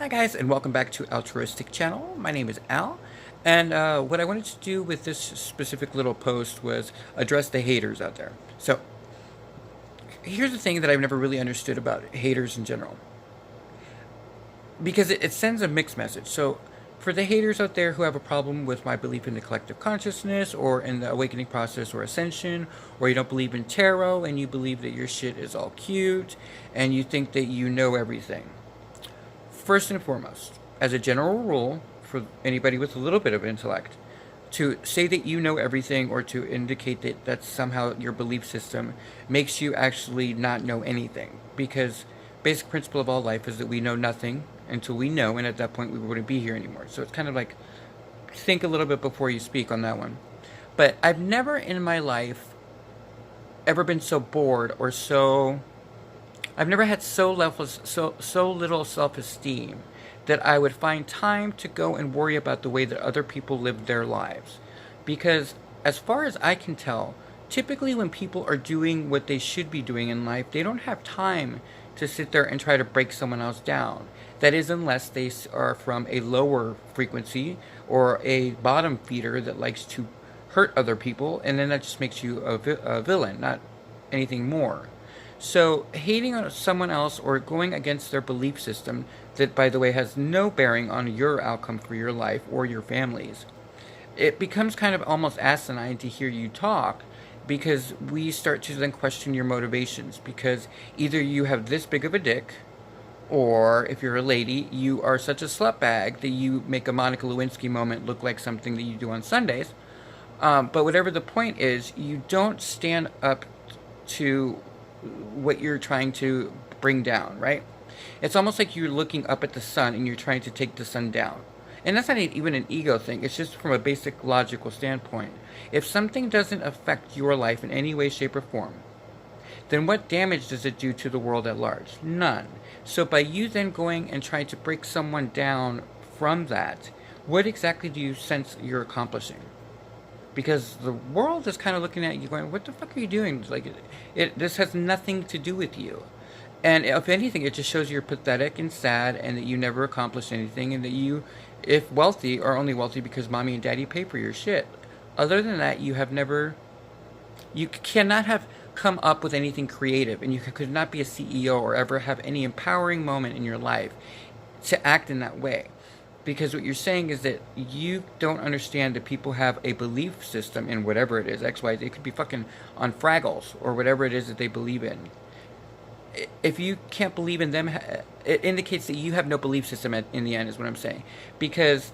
Hi guys, and welcome back to Altruistic Channel. My name is Al, and what I wanted to do with this specific little post was address the haters out there. So, here's the thing that I've never really understood about haters in general, because it sends a mixed message. So, for the haters out there who have a problem with my belief in the collective consciousness, or in the awakening process or ascension, or you don't believe in tarot and you believe that your shit is all cute, and you think that you know everything. First and foremost, as a general rule, for anybody with a little bit of intellect, to say that you know everything or to indicate that that's somehow your belief system makes you actually not know anything. Because basic principle of all life is that we know nothing until we know, and at that point we wouldn't be here anymore. So it's kind of like, think a little bit before you speak on that one. But I've never in my life ever been so bored or so I've never had so little self-esteem that I would find time to go and worry about the way that other people live their lives. Because as far as I can tell, typically when people are doing what they should be doing in life, they don't have time to sit there and try to break someone else down. That is, unless they are from a lower frequency or a bottom feeder that likes to hurt other people, and then that just makes you a villain, not anything more. So, hating on someone else or going against their belief system, that by the way has no bearing on your outcome for your life or your families, it becomes kind of almost asinine to hear you talk, because we start to then question your motivations. Because either you have this big of a dick, or if you're a lady, you are such a slutbag that you make a Monica Lewinsky moment look like something that you do on Sundays. But whatever the point is, you don't stand up to what you're trying to bring down, right? It's almost like you're looking up at the sun and you're trying to take the sun down. And that's not even an ego thing. It's just from a basic logical standpoint. If something doesn't affect your life in any way, shape, or form, then what damage does it do to the world at large? None. So by you then going and trying to break someone down from that, what exactly do you sense you're accomplishing? Because the world is kind of looking at you going, what the fuck are you doing? Like, this has nothing to do with you. And if anything, it just shows you're pathetic and sad, and that you never accomplished anything, and that you, if wealthy, are only wealthy because mommy and daddy pay for your shit. Other than that, you cannot have come up with anything creative, and you could not be a CEO or ever have any empowering moment in your life to act in that way. Because what you're saying is that you don't understand that people have a belief system in whatever it is, X, Y, Z. It could be fucking on Fraggles or whatever it is that they believe in. If you can't believe in them, it indicates that you have no belief system in the end, is what I'm saying. Because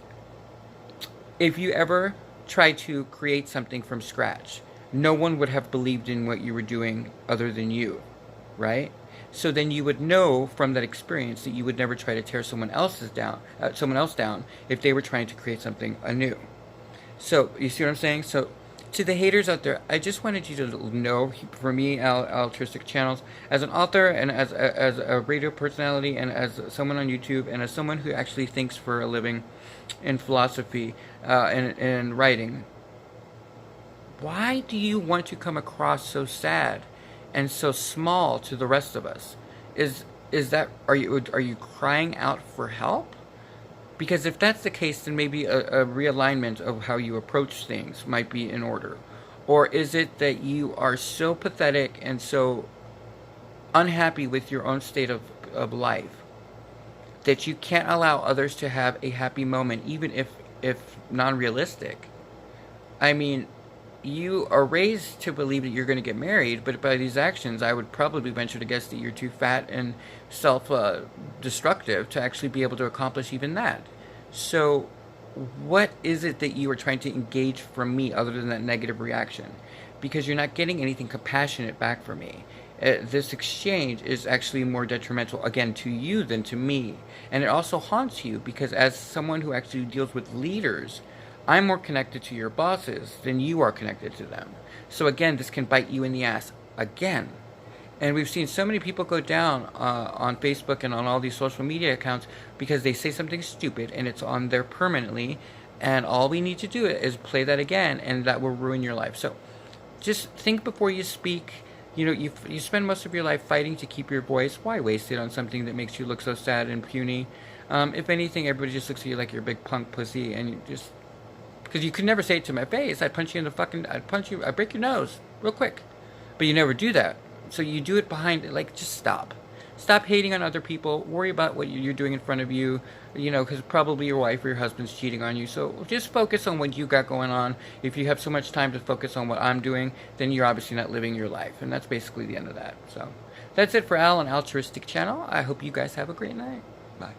if you ever try to create something from scratch, no one would have believed in what you were doing other than you, right? So then you would know from that experience that you would never try to tear someone else down if they were trying to create something anew. So you see what I'm saying? So to the haters out there, I just wanted you to know, for me, Altruistic Channels, as an author and as a radio personality and as someone on YouTube and as someone who actually thinks for a living in philosophy and writing, why do you want to come across so sad and so small to the rest of us? Is that, are you crying out for help? Because if that's the case, then maybe a realignment of how you approach things might be in order. Or is it that you are so pathetic and so unhappy with your own state of life that you can't allow others to have a happy moment, even if non-realistic? I mean, you are raised to believe that you're going to get married, but by these actions, I would probably venture to guess that you're too fat and self-destructive to actually be able to accomplish even that. So, what is it that you are trying to engage from me other than that negative reaction? Because you're not getting anything compassionate back from me. This exchange is actually more detrimental, again, to you than to me. And it also haunts you, because as someone who actually deals with leaders, I'm more connected to your bosses than you are connected to them. So again, this can bite you in the ass again. And we've seen so many people go down on Facebook and on all these social media accounts because they say something stupid and it's on there permanently. And all we need to do is play that again, and that will ruin your life. So just think before you speak. You know, you spend most of your life fighting to keep your voice. Why waste it on something that makes you look so sad and puny? If anything, everybody just looks at you like you're a big punk pussy, and you just because you could never say it to my face. I'd punch you in the fucking. I'd punch you. I'd break your nose real quick, but you never do that. So you do it behind. Like, just stop. Stop hating on other people. Worry about what you're doing in front of you. You know, because probably your wife or your husband's cheating on you. So just focus on what you got going on. If you have so much time to focus on what I'm doing, then you're obviously not living your life. And that's basically the end of that. So that's it for Al, an altruistic channel. I hope you guys have a great night. Bye.